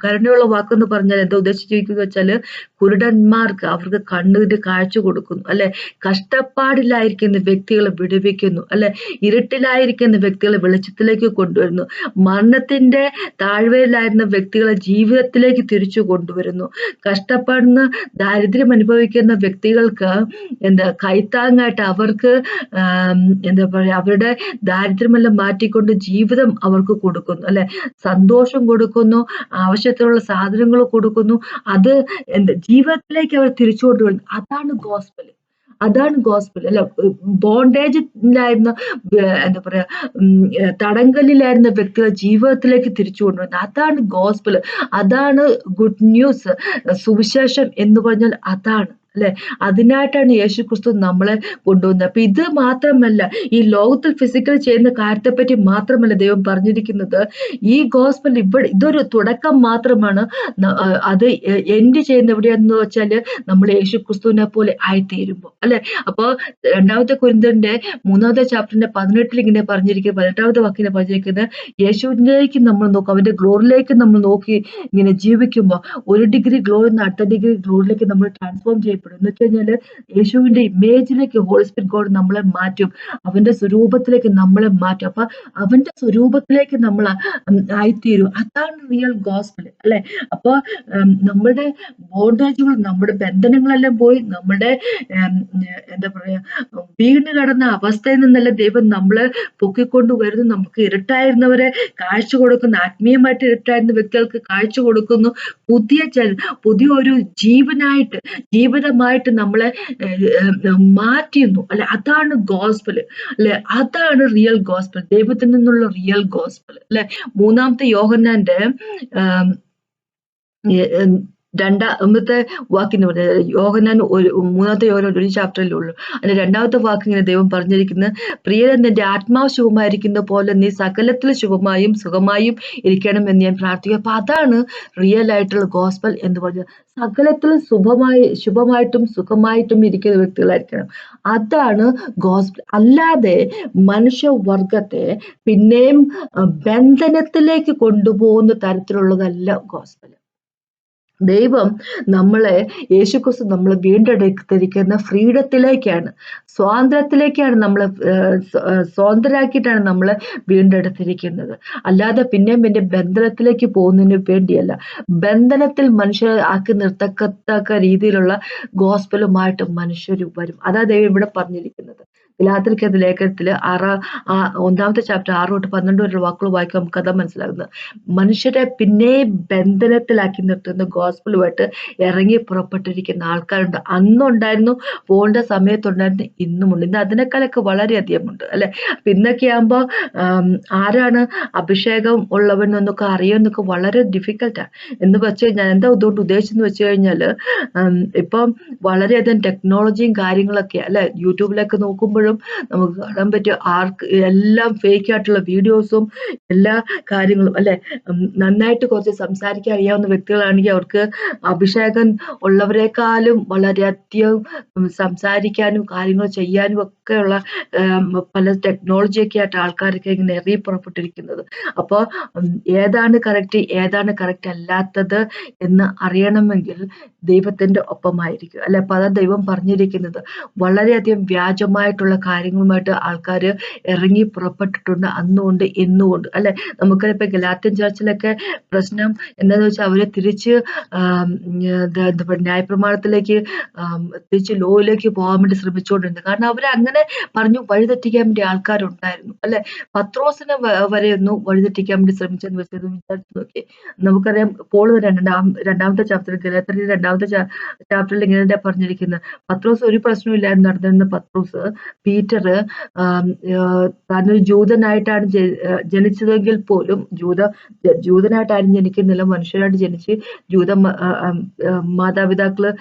കരുണയുള്ള വാക്കെന്ന് പറഞ്ഞാൽ എന്താ ഉദ്ദേശിച്ചിരിക്കുന്നത് വെച്ചാല് കുരുടന്മാർക്ക് അവർക്ക് കണ്ണിന്റെ കാഴ്ച കൊടുക്കുന്നു, അല്ലെ, കഷ്ടപ്പാടിലായിരിക്കുന്ന വ്യക്തികളെ വിടുവിക്കുന്നു, അല്ലെ, ഇരുട്ടിലായിരിക്കുന്ന വ്യക്തികളെ വെളിച്ചത്തിലേക്ക് കൊണ്ടുവരുന്നു, മരണത്തിന്റെ താഴ്വരയിലായിരുന്ന വ്യക്തികളെ ജീവിതത്തിലേക്ക് തിരിച്ചു കൊണ്ടുവരുന്നു, കഷ്ടപ്പെടുന്ന ദാരിദ്ര്യം അനുഭവിക്കുന്ന വ്യക്തികൾക്ക് കൈത്താങ്ങായിട്ട് അവർക്ക് എന്താ പറയാ അവരുടെ ദാരിദ്ര്യമെല്ലാം മാറ്റിക്കൊണ്ട് ജീവിതം അവർക്ക് കൊടുക്കുന്നു, അല്ലെ, സന്തോഷം കൊടുക്കുന്നു, ആവശ്യത്തിനുള്ള സാധനങ്ങൾ കൊടുക്കുന്നു, അത് ജീവിതത്തിലേക്ക് അവർ തിരിച്ചു കൊണ്ടുവരുന്നു. അതാണ് ഗോസ്പൽ അല്ല. ബോണ്ടേജിലായിരുന്ന എന്താ പറയാ തടങ്കലിലായിരുന്ന വ്യക്തികളെ ജീവിതത്തിലേക്ക് തിരിച്ചു കൊണ്ടുവരുന്നത്. അതാണ് ഗോസ്പൽ, അതാണ് ഗുഡ് ന്യൂസ്. സുവിശേഷം എന്ന് പറഞ്ഞാൽ അതാണ്, അല്ലെ. അതിനായിട്ടാണ് യേശു ക്രിസ്തു നമ്മളെ കൊണ്ടുവന്നത്. അപ്പൊ ഇത് മാത്രമല്ല, ഈ ലോകത്തിൽ ഫിസിക്കൽ ചെയ്യുന്ന കാര്യത്തെപ്പറ്റി മാത്രമല്ല ദൈവം പറഞ്ഞിരിക്കുന്നത്. ഈ ഗോസ്പൽ ഇതൊരു തുടക്കം മാത്രമാണ്. അത് എൻഡ് ചെയ്യുന്ന എവിടെയാന്ന് വെച്ചാല് നമ്മൾ യേശു ക്രിസ്തുവിനെ പോലെ ആയിത്തീരുമ്പോൾ, അല്ലെ. അപ്പൊ 2 കൊരിന്ത്യരുടെ 3 ചാപ്റ്ററിന്റെ 18 ഇങ്ങനെ പറഞ്ഞിരിക്കുന്നത്, 18 വാക്കിനെ പറഞ്ഞിരിക്കുന്നത്, യേശുവിലേക്ക് നമ്മൾ നോക്കും, അവന്റെ ഗ്ലോറിയിലേക്ക് നമ്മൾ നോക്കി ഇങ്ങനെ ജീവിക്കുമ്പോൾ 1 ഡിഗ്രി ഗ്ലോറിൽ അടുത്ത ഡിഗ്രി ഗ്ലോറിയിലേക്ക് നമ്മൾ ട്രാൻസ്ഫോം ചെയ്യപ്പെടും. എന്ന് വെച്ച് കഴിഞ്ഞാല് യേശുവിന്റെ ഇമേജിലേക്ക് ഹോളി സ്പിരിറ്റ് ഗോഡ് നമ്മളെ മാറ്റും, അവന്റെ സ്വരൂപത്തിലേക്ക് നമ്മളെ മാറ്റും. അപ്പൊ അവന്റെ സ്വരൂപത്തിലേക്ക് നമ്മൾ ആയിത്തീരും. അതാണ് റിയൽ ഗോസ്പൽ, അല്ലെ. അപ്പൊ നമ്മുടെ ബോണ്ടേജുകൾ, നമ്മുടെ ബന്ധനങ്ങളെല്ലാം പോയി, നമ്മുടെ എന്താ പറയാ വീണ് കിടന്ന അവസ്ഥയിൽ നിന്നല്ല ദൈവം നമ്മളെ പൊക്കിക്കൊണ്ട് വരുന്നു. നമുക്ക് ഇരുട്ടായിരുന്നവരെ കാഴ്ച കൊടുക്കുന്നു, ആത്മീയമായിട്ട് ഇരുട്ടായിരുന്ന വ്യക്തികൾക്ക് കാഴ്ച കൊടുക്കുന്നു, പുതിയ ഒരു ജീവിതമായിട്ട് നമ്മളെ മാറ്റുന്നു, അല്ലെ. അതാണ് ഗോസ്പൽ, അല്ലെ. അതാണ് റിയൽ ഗോസ്പൽ, ദൈവത്തിൽ നിന്നുള്ള റിയൽ ഗോസ്പൽ, അല്ലെ. 3 യോഹന്നാന്റെ 2 വാക്കിന് പറഞ്ഞത്, യോഹന്നാൻ 3 യോഹന്നാൻ 1 ചാപ്റ്ററിലേ ഉള്ളൂ. അതിന്റെ 2 വാക്ക് ഇങ്ങനെ ദൈവം പറഞ്ഞിരിക്കുന്നത്, പ്രിയരൻ നിന്റെ ആത്മാവ് ശുഭമായിരിക്കുന്ന പോലെ നീ സകലത്തിൽ ശുഭമായും സുഖമായും ഇരിക്കണം എന്ന് ഞാൻ പ്രാർത്ഥിക്കുക. അപ്പൊ അതാണ് റിയൽ ആയിട്ടുള്ള ഗോസ്പൽ എന്ന് പറഞ്ഞത്. സകലത്തിലും ശുഭമായിട്ടും സുഖമായിട്ടും ഇരിക്കുന്ന വ്യക്തികളായിരിക്കണം. അതാണ് ഗോസ്പൽ. അല്ലാതെ മനുഷ്യവർഗത്തെ പിന്നെയും ബന്ധനത്തിലേക്ക് കൊണ്ടുപോകുന്ന തരത്തിലുള്ളതല്ല ഗോസ്പൽ. ദൈവം നമ്മളെ, യേശുക്രിസ്തു നമ്മളെ വീണ്ടെടുത്തിരിക്കുന്ന ഫ്രീഡത്തിലേക്കാണ്, സ്വാതന്ത്ര്യത്തിലേക്കാണ് നമ്മളെ സ്വതന്ത്രരാക്കിയിട്ടാണ് നമ്മളെ വീണ്ടെടുത്തിരിക്കുന്നത്. അല്ലാതെ പിന്നെയും ബന്ധനത്തിലേക്ക് പോകുന്നതിന് വേണ്ടിയല്ല. ബന്ധനത്തിൽ മനുഷ്യരെ ആക്കി നിർത്തക്കത്തക്ക രീതിയിലുള്ള ഗോസ്പലുമായിട്ട് മനുഷ്യർ വരും. അതാ ദൈവം ഇവിടെ പറഞ്ഞിരിക്കുന്നത്. ഗലാത്യർക്കെഴുതിയ ലേഖനത്തില് 1 ചാപ്റ്റർ 6 തൊട്ട് 12 വരെയുള്ള വാക്കുകൾ വായിക്കാൻ നമുക്ക് അതാ മനസ്സിലാകുന്നത്. മനുഷ്യരെ പിന്നെ ബന്ധനത്തിലാക്കി നിർത്തുന്ന ഗോസ്പലുമായിട്ട് ഇറങ്ങി പുറപ്പെട്ടിരിക്കുന്ന ആൾക്കാരുണ്ട്. അന്നുണ്ടായിരുന്നു, പോകേണ്ട സമയത്തുണ്ടായിരുന്നു, ഇന്നുമുണ്ട്. ഇന്ന് അതിനേക്കാളൊക്കെ വളരെയധികം ഉണ്ട്, അല്ലെ. ഇന്നൊക്കെ ആകുമ്പോൾ ആരാണ് അഭിഷേകം ഉള്ളവൻ എന്നൊക്കെ അറിയാമെന്നൊക്കെ വളരെ ഡിഫിക്കൽട്ടാണ്. എന്ന് വെച്ച് കഴിഞ്ഞാൽ എന്താ ഇതുകൊണ്ട് ഉദ്ദേശിച്ചെന്ന് വെച്ച് കഴിഞ്ഞാല്, ഇപ്പം വളരെയധികം ടെക്നോളജിയും കാര്യങ്ങളൊക്കെ, അല്ലെ. യൂട്യൂബിലൊക്കെ നോക്കുമ്പോഴും നമുക്ക് കാണാൻ പറ്റും, എല്ലാം ഫേക്ക് ആയിട്ടുള്ള വീഡിയോസും എല്ലാ കാര്യങ്ങളും, അല്ലെ. നന്നായിട്ട് കുറച്ച് സംസാരിക്കാൻ അറിയാവുന്ന വ്യക്തികളാണെങ്കിൽ അവർക്ക് അഭിഷേകം ഉള്ളവരെക്കാളും വളരെയധികം സംസാരിക്കാനും കാര്യങ്ങൾ ചെയ്യാനും ഒക്കെയുള്ള പല ടെക്നോളജിയൊക്കെ ആയിട്ട് ആൾക്കാരൊക്കെ ഇങ്ങനെ ഇറങ്ങി പുറപ്പെട്ടിരിക്കുന്നത്. അപ്പോൾ ഏതാണ് കറക്റ്റ് അല്ലാത്തത് എന്ന് അറിയണമെങ്കിൽ ദൈവത്തിന്റെ ഒപ്പമായിരിക്കും, അല്ലെ. അപ്പൊ അതാ ദൈവം പറഞ്ഞിരിക്കുന്നത്. വളരെയധികം വ്യാജമായിട്ടുള്ള കാര്യങ്ങളുമായിട്ട് ആൾക്കാർ ഇറങ്ങി പുറപ്പെട്ടിട്ടുണ്ട്, അന്നുകൊണ്ട് ഇന്നുകൊണ്ട്, അല്ലെ. നമുക്കിപ്പോ ഗലാത്യൻ ചർച്ചിലൊക്കെ പ്രശ്നം എന്താന്ന് വെച്ചാൽ അവരെ തിരിച്ച് ന്യായപ്രമാണത്തിലേക്ക് തിരിച്ച് ലോയിലേക്ക് പോകാൻ വേണ്ടി ശ്രമിച്ചുകൊണ്ടിരുന്നത്. കാരണം അവരങ്ങനെ പറഞ്ഞു വഴിതെറ്റിക്കാൻ വേണ്ടി ആൾക്കാരുണ്ടായിരുന്നു, അല്ലെ. പത്രോസിനെ വരെയൊന്നും വഴിതെറ്റിക്കാൻ വേണ്ടി ശ്രമിച്ചെന്ന് വെച്ചത് വിചാരിച്ചു നോക്കി. നമുക്കറിയാം, പോൾ 2 ചാപ്റ്ററിൽ, ഗലാത്യരുടെ 2 ചാപ്റ്ററിൽ ഇങ്ങനെ പറഞ്ഞിരിക്കുന്നത്, പത്രോസ് ഒരു പ്രശ്നമില്ലായിരുന്നു നടന്നിരുന്ന പത്രോസ് പീറ്റർ താനൊരു ജൂതനായിട്ടാണ് ജനിച്ചതെങ്കിൽ പോലും ജൂതനായിട്ടാരും ജനിക്കുന്നില്ല, മനുഷ്യരായിട്ട് ജനിച്ച് ജൂത മാതാപിതാക്കള്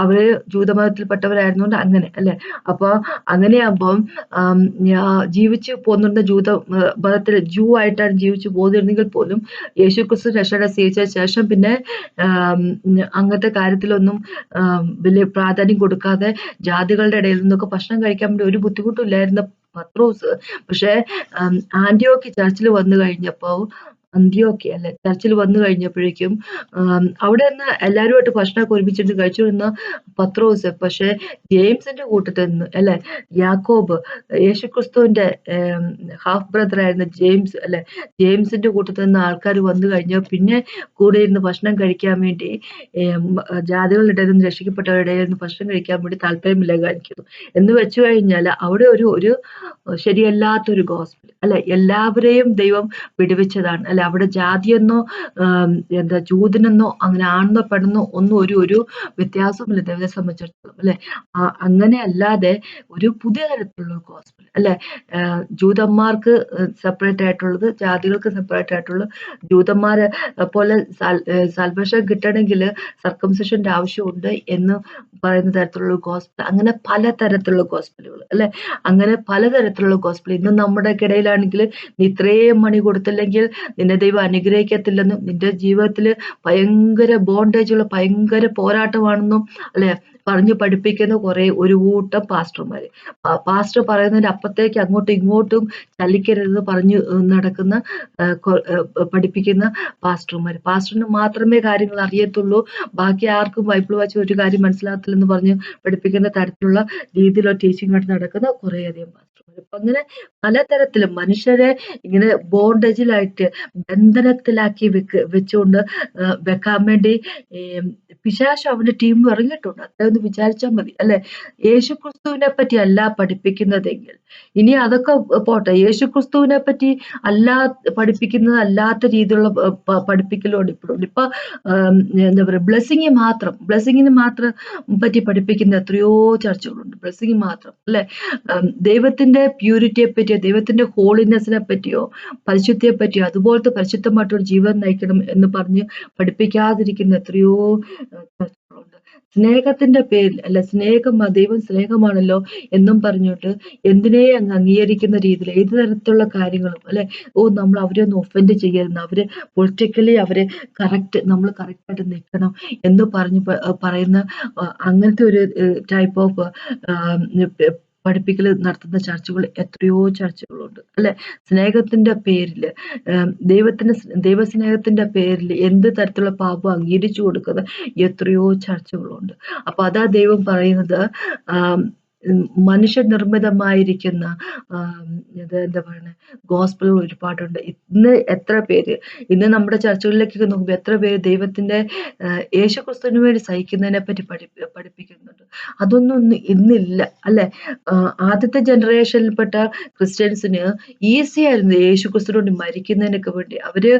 അവര് ജൂതമതത്തിൽപ്പെട്ടവരായിരുന്നോണ്ട് അങ്ങനെ അല്ലെ. അപ്പൊ അങ്ങനെയാകുമ്പം ജീവിച്ചു പോന്നുണ്ട് ജൂത മതത്തിൽ ജൂ ആയിട്ടാണ് ജീവിച്ചു പോന്നിരുന്നെങ്കിൽ പോലും യേശുക്രിസ്തു രക്ഷയുടെ സ്വീകരിച്ച ശേഷം പിന്നെ അങ്ങനത്തെ കാര്യത്തിലൊന്നും വലിയ പ്രാധാന്യം കൊടുക്കാതെ ജാതികളുടെ ഇടയിൽ നിന്നൊക്കെ ഭക്ഷണം കഴിക്കാൻ വേണ്ടി ഒരു ബുദ്ധിമുട്ടില്ലായിരുന്ന പത്രോസ്, പക്ഷെ ആന്റിയോക്ക് ചർച്ചിൽ വന്നു കഴിഞ്ഞപ്പോ അന്ത്യോക്യ അല്ലെ ചർച്ചിൽ വന്നു കഴിഞ്ഞപ്പോഴേക്കും അവിടെ നിന്ന് എല്ലാവരുമായിട്ട് ഭക്ഷണമൊക്കെ ഒരുമിച്ചിട്ട് കഴിച്ചുകൊണ്ടിരുന്ന പത്രോസ്, പക്ഷെ ജെയിംസിന്റെ കൂട്ടത്തിൽ നിന്ന് അല്ലെ യാക്കോബ്, യേശുക്രിസ്തുവിന്റെ ഹാഫ് ബ്രദർ ആയിരുന്ന ജെയിംസ് അല്ലെ, ജെയിംസിന്റെ കൂട്ടത്തിൽ നിന്ന് ആൾക്കാർ വന്നു കഴിഞ്ഞാൽ പിന്നെ കൂടെ ഇരുന്ന് ഭക്ഷണം കഴിക്കാൻ വേണ്ടി ജാതികളുടെ ഇടയിൽ നിന്ന് രക്ഷിക്കപ്പെട്ടവരുടെ ഇടയിൽ നിന്ന് ഭക്ഷണം കഴിക്കാൻ വേണ്ടി താല്പര്യമില്ല കാണിക്കുന്നു എന്ന് വെച്ചു കഴിഞ്ഞാൽ അവിടെ ഒരു ശരിയല്ലാത്തൊരു ഗോസ്പൽ അല്ലെ. എല്ലാവരെയും ദൈവം വിടുവിച്ചതാണ് അല്ലെ. അവിടെ ജാതിയെന്നോ എന്താ ജൂതനെന്നോ അങ്ങനെ ആണെന്നോ പെടുന്നോ ഒന്നും ഒരു വ്യത്യാസമില്ല ദൈവത്തെ സംബന്ധിച്ചിടത്തോളം അല്ലെ. അങ്ങനെ അല്ലാതെ ഒരു പുതിയ തരത്തിലുള്ള ഗോസ്പൽ അല്ലെ. ജൂതന്മാർക്ക് സെപ്പറേറ്റ് ആയിട്ടുള്ളത്, ജാതികൾക്ക് സെപ്പറേറ്റ് ആയിട്ടുള്ളത്, ജൂതന്മാരെ പോലെ സാൽവേഷൻ കിട്ടണമെങ്കിൽ സർക്കംസിഷന്റെ ആവശ്യമുണ്ട് എന്ന് പറയുന്ന തരത്തിലുള്ള ഗോസ്പൽ, അങ്ങനെ പലതരത്തിലുള്ള ഗോസ്പലുകൾ അല്ലെ. അങ്ങനെ പലതരത്തിലുള്ള ഗോസ്പൽ ഇന്ന് നമ്മുടെ ഇടയിലാണെങ്കിൽ നീ ഇത്രയും മണി കൊടുത്തില്ലെങ്കിൽ നിന്നെ ദൈവം അനുഗ്രഹിക്കത്തില്ലെന്നും നിന്റെ ജീവിതത്തിൽ ഭയങ്കര ബോണ്ടേജുള്ള ഭയങ്കര പോരാട്ടമാണെന്നും അല്ലെ പറഞ്ഞു പഠിപ്പിക്കുന്ന ഒരു കൂട്ടം പാസ്റ്റർമാര്. പാസ്റ്റർ പറയുന്നതിന്റെ അപ്പുറത്തേക്ക് അങ്ങോട്ടും ഇങ്ങോട്ടും ചലിക്കരുത് പറഞ്ഞു നടക്കുന്ന പഠിപ്പിക്കുന്ന പാസ്റ്റർമാര്. പാസ്റ്ററിന് മാത്രമേ കാര്യങ്ങൾ അറിയത്തുള്ളൂ, ബാക്കി ആർക്കും ബൈബിൾ വായിച്ച് ഒരു കാര്യം മനസ്സിലാകത്തില്ലെന്ന് പറഞ്ഞ് പഠിപ്പിക്കുന്ന തരത്തിലുള്ള രീതിയിലുള്ള ടീച്ചിങ് ആയിട്ട് നടക്കുന്ന കുറേയധികം പാസ്റ്റർമാർ. അപ്പൊ അങ്ങനെ പലതരത്തിലും മനുഷ്യരെ ഇങ്ങനെ ബോണ്ടേജിലായിട്ട് ബന്ധനത്തിലാക്കി വെച്ചുകൊണ്ട് വെക്കാൻ വേണ്ടി പിശാച് അവന്റെ ടീം ഇറങ്ങിയിട്ടുണ്ട്. അത്രയൊന്ന് വിചാരിച്ചാൽ മതി അല്ലെ. യേശുക്രിസ്തുവിനെ പറ്റി അല്ല പഠിപ്പിക്കുന്നതെങ്കിൽ, ഇനി അതൊക്കെ പോട്ടെ, യേശുക്രിസ്തുവിനെ പറ്റി പഠിപ്പിക്കുന്നത് അല്ലാത്ത രീതിയിലുള്ള പഠിപ്പിക്കലോട് ഇപ്പോഴുണ്ട്. ഇപ്പൊ എന്താ പറയുക, ബ്ലെസ്സിങ്ങിന് മാത്രം പറ്റി പഠിപ്പിക്കുന്ന എത്രയോ ചർച്ചകളുണ്ട്. ബ്ലെസ്സിങ് മാത്രം അല്ലെ. ദൈവത്തിന്റെ പ്യൂരിറ്റിയെ പറ്റിയോ ദൈവത്തിന്റെ ഹോളിനെസിനെ പറ്റിയോ പരിശുദ്ധിയെ പറ്റിയോ അതുപോലത്തെ പരിശുദ്ധമായിട്ടൊരു ജീവിതം നയിക്കണം എന്ന് പറഞ്ഞ് പഠിപ്പിക്കാതിരിക്കുന്ന എത്രയോ ചർച്ചകളുണ്ട്. സ്നേഹത്തിന്റെ പേരിൽ അല്ല, ദൈവം സ്നേഹമാണല്ലോ എന്നും പറഞ്ഞിട്ട് എന്തിനേ അങ്ങ് അംഗീകരിക്കുന്ന രീതിയിൽ ഏത് തരത്തിലുള്ള കാര്യങ്ങളും അല്ലെ, നമ്മൾ അവരെ ഒന്ന് ഒഫൻഡ് ചെയ്യരുത്, അവര് പൊളിറ്റിക്കലി അവരെ നമ്മൾ കറക്റ്റായിട്ട് നിൽക്കണം എന്ന് പറയുന്ന അങ്ങനത്തെ ഒരു ടൈപ്പ് ഓഫ് പഠിപ്പിക്കൽ നടത്തുന്ന ചർച്ചകൾ എത്രയോ ചർച്ചകളുണ്ട് അല്ലെ. സ്നേഹത്തിന്റെ പേരില് ദൈവസ്നേഹത്തിന്റെ പേരിൽ എന്ത് തരത്തിലുള്ള പാപം അംഗീകരിച്ചു കൊടുക്കുന്ന എത്രയോ ചർച്ചകളുണ്ട്. അപ്പൊ അതാ ദൈവം പറയുന്നത്, മനുഷ്യനിർമ്മിതമായിരിക്കുന്ന എന്താ പറയുന്നത് ഗോസ്പലുകൾ ഒരുപാടുണ്ട്. ഇന്ന് നമ്മുടെ ചർച്ചകളിലേക്കൊക്കെ നോക്കുമ്പോൾ എത്ര പേര് ദൈവത്തിന്റെ യേശുക്രിസ്തുവിന് വേണ്ടി സഹിക്കുന്നതിനെ പറ്റി പഠിപ്പിക്കുന്നുണ്ട്. അതൊന്നും ഇന്നില്ല അല്ലെ. ആദ്യത്തെ ജനറേഷനിൽപ്പെട്ട ക്രിസ്ത്യൻസിന് ഈസി ആയിരുന്നു യേശുക്രിസ്തുവിന് വേണ്ടി മരിക്കുന്നതിനൊക്കെ വേണ്ടി. അവര്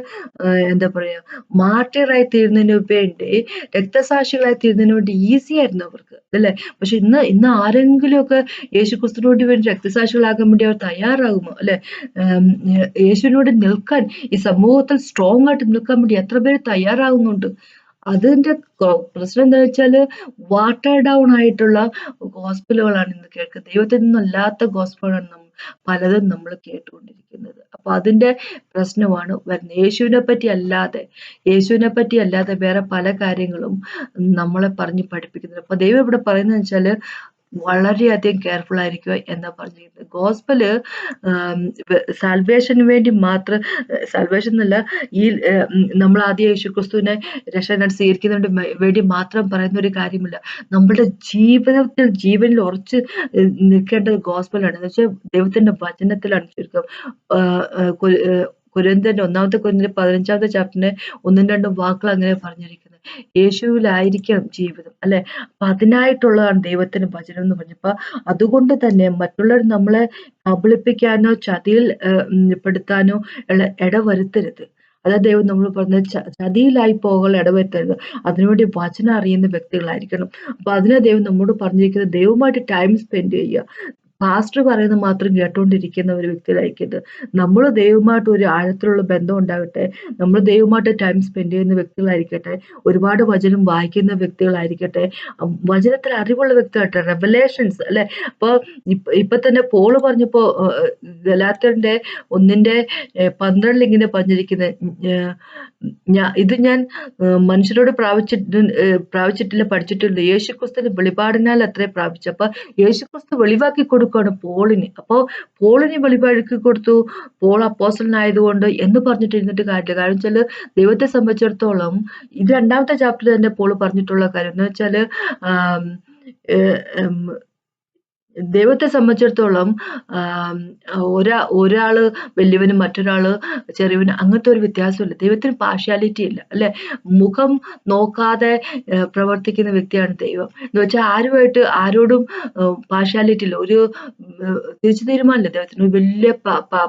എന്താ പറയാ മാർട്ടിയറായി തീരുന്നതിന് വേണ്ടി, രക്തസാക്ഷികളായി തീരുന്നതിന് വേണ്ടി ഈസി ആയിരുന്നു അവർക്ക് അല്ലെ. പക്ഷെ ഇന്ന് ആരെങ്കിലും ഒക്കെ യേശുക്രിസ്തുവിനോട് വേണ്ടി രക്തസാക്ഷികളാകാൻ വേണ്ടി അവർ തയ്യാറാകുമോ അല്ലെ. യേശുവിനോട് നിൽക്കാൻ, ഈ സമൂഹത്തിൽ സ്ട്രോങ് ആയിട്ട് നിൽക്കാൻ വേണ്ടി എത്ര പേര് തയ്യാറാകുന്നുണ്ട്. അതിന്റെ പ്രശ്നം എന്താ വെച്ചാല് വാട്ടർ ഡൗൺ ആയിട്ടുള്ള ഗോസ്പലുകളാണ് ഇന്ന് കേൾക്കുന്നത്. ദൈവത്തിൽ നിന്നല്ലാത്ത ഗോസ്പലുകളാണ് പലതും നമ്മൾ കേട്ടുകൊണ്ടിരിക്കുന്നത്. അപ്പൊ അതിന്റെ പ്രശ്നമാണ് വരുന്നത്. യേശുവിനെ പറ്റി അല്ലാതെ വേറെ പല കാര്യങ്ങളും നമ്മളെ പറഞ്ഞ് പഠിപ്പിക്കുന്നത്. അപ്പൊ ദൈവം ഇവിടെ പറയുന്നത് വെച്ചാല് വളരെയധികം കെയർഫുൾ ആയിരിക്കുക എന്നാ പറഞ്ഞിരിക്കുന്നത്. ഗോസ്പല് സാൽവേഷന് വേണ്ടി മാത്രം, സാൽവേഷൻ എന്നല്ല, ഈ നമ്മൾ ആദ്യം യേശുക്രിസ്തുവിനെ രക്ഷകനായിട്ട് സ്വീകരിക്കുന്നതിന് വേണ്ടി മാത്രം പറയുന്ന ഒരു കാര്യമില്ല. നമ്മുടെ ജീവനിൽ ഉറച്ച് നിൽക്കേണ്ടത് ഗോസ്പലാണ്. എന്ന് വെച്ചാൽ ദൈവത്തിന്റെ വചനത്തിലാണ്. ചുരുക്കം കൊരിന്ത്യന്റെ 1 കൊരിന്ത്യർ 15 ചാപ്റ്ററിന്റെ 1-2 വാക്കുകൾ അങ്ങനെ പറഞ്ഞിരിക്കുന്നത്. യേശുവിലായിരിക്കണം ജീവിതം അല്ലെ. അപ്പൊ അതിനായിട്ടുള്ളതാണ് ദൈവത്തിന്റെ വചനം എന്ന് പറഞ്ഞപ്പോ, അതുകൊണ്ട് തന്നെ മറ്റുള്ളവർ നമ്മളെ കബളിപ്പിക്കാനോ ചതിയിൽ പെടുത്താനോ ഇടവരുത്തരുത്. അതാ ദൈവം നമ്മൾ പറഞ്ഞ ചതിയിലായി പോകാൻ ഇടവരുത്തരുത്. അതിനുവേണ്ടി വചനം അറിയുന്ന വ്യക്തികളായിരിക്കണം. അപ്പൊ അതിനെ ദൈവം നമ്മോട് പറഞ്ഞിരിക്കുന്നത് ദൈവമായിട്ട് ടൈം സ്പെൻഡ് ചെയ്യുക. പാസ്റ്റർ പറയുന്നത് മാത്രം കേട്ടുകൊണ്ടിരിക്കുന്ന ഒരു വ്യക്തികളായിരിക്കരുത്. നമ്മൾ ദൈവവുമായിട്ട് ഒരു ആഴത്തിലുള്ള ബന്ധം ഉണ്ടാകട്ടെ. നമ്മൾ ദൈവവുമായിട്ട് ടൈം സ്പെൻഡ് ചെയ്യുന്ന വ്യക്തികളായിരിക്കട്ടെ. ഒരുപാട് വചനം വായിക്കുന്ന വ്യക്തികളായിരിക്കട്ടെ. വചനത്തിൽ അറിവുള്ള വ്യക്തികളാകട്ടെ. റെവലേഷൻസ് അല്ലെ. അപ്പൊ ഇപ്പൊ തന്നെ പോള് പറഞ്ഞപ്പോ ഗലാത്യരുടെ 1:12 ഇങ്ങനെ പറഞ്ഞിരിക്കുന്നത്, ഇത് ഞാൻ മനുഷ്യരോട് പ്രാപിച്ചിട്ടില്ല, പഠിച്ചിട്ടില്ല. യേശുക്രിസ്തുവിന്റെ വെളിപാടിനാൽ അത്രേ പ്രാപിച്ചു. അപ്പൊ യേശുക്രിസ്തു വെളിവാക്കി കൊടുക്കുകയാണ് പോളിന്. അപ്പൊ പോളിന് വെളിവാക്കി കൊടുത്തു. പോൾ അപ്പോസ്തലനായതുകൊണ്ട് എന്ന് പറഞ്ഞിട്ട് ഇരുന്നിട്ട് കാര്യമില്ല. കാരണം വെച്ചാല് ദൈവത്തെ സംബന്ധിച്ചിടത്തോളം ഇത് 2ാമത്തെ ചാപ്റ്ററിൽ തന്നെ പോള് പറഞ്ഞിട്ടുള്ള കാര്യം എന്ന് വെച്ചാല് ദൈവത്തെ സംബന്ധിച്ചിടത്തോളം ഒരാള് വലിയവനും മറ്റൊരാള് ചെറിയവനും അങ്ങനത്തെ ഒരു വ്യത്യാസമില്ല. ദൈവത്തിന് പാർഷ്യാലിറ്റി ഇല്ല അല്ലെ. മുഖം നോക്കാതെ പ്രവർത്തിക്കുന്ന വ്യക്തിയാണ് ദൈവം. എന്ന് വെച്ചാൽ ആരോടും പാർഷ്യാലിറ്റി ഇല്ല. ഒരു തിരിച്ചു തീരുമാനമില്ല ദൈവത്തിന്. വലിയ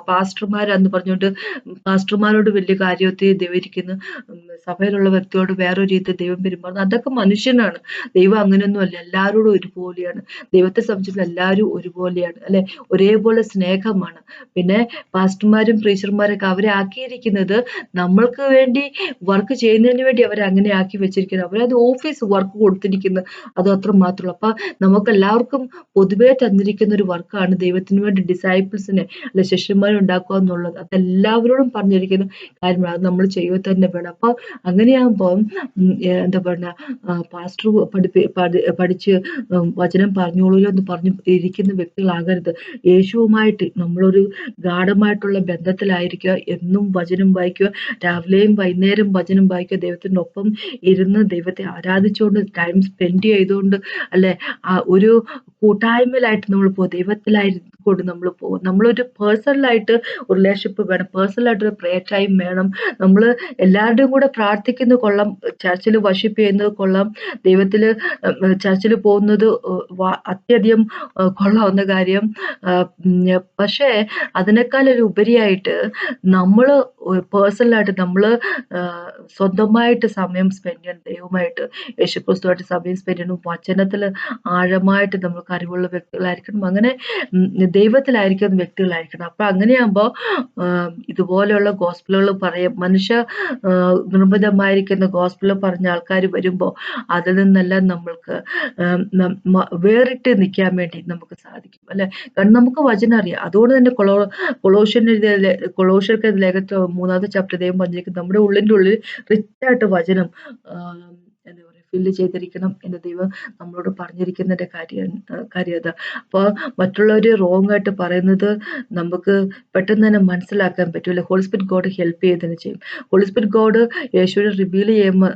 പാസ്റ്റർമാരാന്ന് പറഞ്ഞുകൊണ്ട് പാസ്റ്റർമാരോട് വലിയ കാര്യത്തിൽ ദൈവം ഇരിക്കുന്നു, സഭയിലുള്ള വ്യക്തിയോട് വേറൊരു രീതിയിൽ ദൈവം പെരുമാറുന്നു. അതൊക്കെ മനുഷ്യനാണ്. ദൈവം അങ്ങനെയൊന്നുമല്ല. എല്ലാവരോടും ഒരുപോലെയാണ്. ദൈവത്തെ സംബന്ധിച്ചിടത്തോളം എല്ലാവരും ഒരുപോലെയാണ് അല്ലെ. ഒരേപോലെ സ്നേഹമാണ്. പിന്നെ പാസ്റ്റർമാരും പ്രീച്ചർമാരൊക്കെ അവരെ ആക്കിയിരിക്കുന്നത് നമ്മൾക്ക് വേണ്ടി വർക്ക് ചെയ്യുന്നതിന് വേണ്ടി അവരെ അങ്ങനെ ആക്കി വെച്ചിരിക്കുന്നത്. അവരത് ഓഫീസ് വർക്ക് കൊടുത്തിരിക്കുന്നത് അത് അത്ര മാത്രമല്ല. അപ്പൊ നമുക്ക് എല്ലാവർക്കും പൊതുവേ തന്നിരിക്കുന്ന ഒരു വർക്കാണ് ദൈവത്തിന് വേണ്ടി ഡിസൈപ്പിൾസിനെ അല്ലെ ശിഷ്യന്മാരെ ഉണ്ടാക്കുക എന്നുള്ളത്. അതെല്ലാവരോടും പറഞ്ഞിരിക്കുന്ന കാര്യമാണ്. അത് നമ്മൾ ചെയ്യുക തന്നെ വേണം. അപ്പൊ അങ്ങനെയാകുമ്പോൾ എന്താ പറയുക, പാസ്റ്റർ പഠിച്ച് വചനം പറഞ്ഞോളൂല്ലോ എന്ന് പറഞ്ഞു ഇരിക്കുന്ന വ്യക്തികളാകരുത്. യേശുവുമായിട്ട് നമ്മളൊരു ഗാഢമായിട്ടുള്ള ബന്ധത്തിലായിരിക്കുക. എന്നും വചനം വായിക്കുക. രാവിലെയും വൈകുന്നേരം വചനം വായിക്കുക. ദൈവത്തിൻ്റെ ഒപ്പം ഇരുന്ന് ദൈവത്തെ ആരാധിച്ചുകൊണ്ട് ടൈം സ്പെൻഡ് ചെയ്തുകൊണ്ട് അല്ലെ ഒരു കൂട്ടായ്മയിലായിട്ട് നമ്മൾ പോകും. ദൈവത്തിലായിക്കൊണ്ട് നമ്മൾ പോകും. നമ്മളൊരു പേഴ്സണലായിട്ട് റിലേഷൻഷിപ്പ് വേണം. പേഴ്സണലായിട്ടൊരു പ്രേയർ ടൈം വേണം. നമ്മൾ എല്ലാവരുടെയും കൂടെ പ്രാർത്ഥിക്കുന്നത് കൊള്ളാം, ചർച്ചിൽ വർഷിപ്പ് ചെയ്യുന്നത് കൊള്ളാം, ദൈവത്തില് ചർച്ചിൽ പോകുന്നത് അത്യധികം കൊള്ളാവുന്ന കാര്യം. പക്ഷേ അതിനേക്കാളൊരു ഉപരിയായിട്ട് നമ്മള് പേഴ്സണലായിട്ട് നമ്മള് സ്വന്തമായിട്ട് സമയം സ്പെൻഡ് ചെയ്യണം. ദൈവമായിട്ട് യേശുക്രിസ്തുവായിട്ട് സമയം സ്പെൻഡ് ചെയ്യണം. വചനത്തിൽ ആഴമായിട്ട് നമ്മൾക്ക് അറിവുള്ള വ്യക്തികളായിരിക്കണം. അങ്ങനെ ദൈവത്തിലായിരിക്കുന്ന വ്യക്തികളായിരിക്കണം. അപ്പൊ അങ്ങനെയാകുമ്പോൾ ഇതുപോലെയുള്ള ഗോസ്പലുകൾ പറയും, മനുഷ്യ നിർമ്മിതമായിരിക്കുന്ന ഗോസ്പലുകൾ പറഞ്ഞ ആൾക്കാർ വരുമ്പോൾ അതിൽ നിന്നെല്ലാം നമ്മൾക്ക് വേറിട്ട് നിൽക്കാൻ വേണ്ടി നമുക്ക് സാധിക്കും അല്ലെ. കാരണം നമുക്ക് വചനം അറിയാം. അതുകൊണ്ട് തന്നെ കൊളോഷ്യർക്ക് ലേഖനത്തിൽ 3ാമത്തെ ചാപ്റ്റർ ദൈവം പറഞ്ഞിരിക്കുന്നത് നമ്മുടെ ഉള്ളിൻ്റെ ഉള്ളിൽ റിച്ചായിട്ട് വചനം എന്താ പറയുക ഫില്ല് ചെയ്തിരിക്കണം എന്ന് ദൈവം നമ്മളോട് പറഞ്ഞിരിക്കുന്നതിൻ്റെ കാര്യം അതാ. അപ്പോൾ മറ്റുള്ളവർ റോങ് ആയിട്ട് പറയുന്നത് നമുക്ക് പെട്ടെന്ന് തന്നെ മനസ്സിലാക്കാൻ പറ്റില്ല. ഹോളി സ്പിരിറ്റ് ഗോഡ് ഹെൽപ്പ് ചെയ്തതിന് ചെയ്യും. ഹോളി സ്പിരിറ്റ് ഗോഡ് യേശുവിനെ റിവീൽ ചെയ്യുമ്പോൾ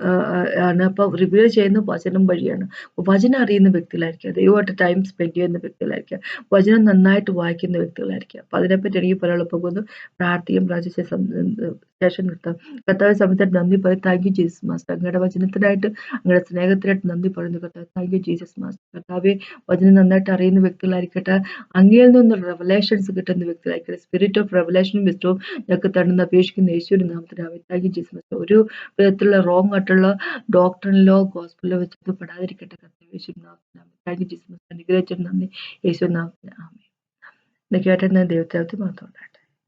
ആണ്. അപ്പോൾ റിവീൽ ചെയ്യുന്ന വചനം വഴിയാണ്. വചനം അറിയുന്ന വ്യക്തികളായിരിക്കുക. ദൈവമായിട്ട് ടൈം സ്പെൻഡ് ചെയ്യുന്ന വ്യക്തികളായിരിക്കുക. വചനം നന്നായിട്ട് വായിക്കുന്ന വ്യക്തികളായിരിക്കുക. അപ്പോൾ അതിനെപ്പറ്റി എനിക്ക് പറയാനുള്ള പോകുന്നു. പ്രാർത്ഥിക്കും. ശേഷം നിർത്താം. കർത്താവ് സമയത്തായിട്ട് നന്ദി പറയും. Thank you Jesus master. അങ്ങയുടെ വചനത്തിനായിട്ട് അങ്ങയുടെ സ്നേഹത്തിനായിട്ട് നന്ദി പറയുന്നു കർത്താവ്. Thank you Jesus master. കർത്താവെ വചനം നന്നായിട്ട് അറിയുന്ന വ്യക്തികളായിരിക്കട്ടെ. അങ്ങയിൽ നിന്നുള്ള റെവലേഷൻസ് കിട്ടുന്ന വ്യക്തികളായിരിക്കട്ടെ. സ്പിരിറ്റ് ഓഫ് റെവലേഷനും വിസ്റ്റവും ഞങ്ങൾക്ക് തരുന്ന അപേക്ഷിക്കുന്ന യേശുവിന്റെ നാമത്തിനാണ്. Thank you Jesus master. ഒരു വിധത്തിലുള്ള റോങ് ആയിട്ടുള്ള ഡോക്ടറിലോ ഗോസ്പലിലോ വെച്ചിട്ട് പെടാതിരിക്കട്ടെ കർത്താവ് യേശുവിന്റെ നാമത്തിനാണ്. Thank you Jesus master. അനുഗ്രഹിച്ചിട്ട് നന്ദി യേശുവിന്റെ നാമത്തിന്. ആമേൻ. കേട്ടെന്ന് ദൈവത്തെ മാത്രം ഉണ്ടാകട്ടെ.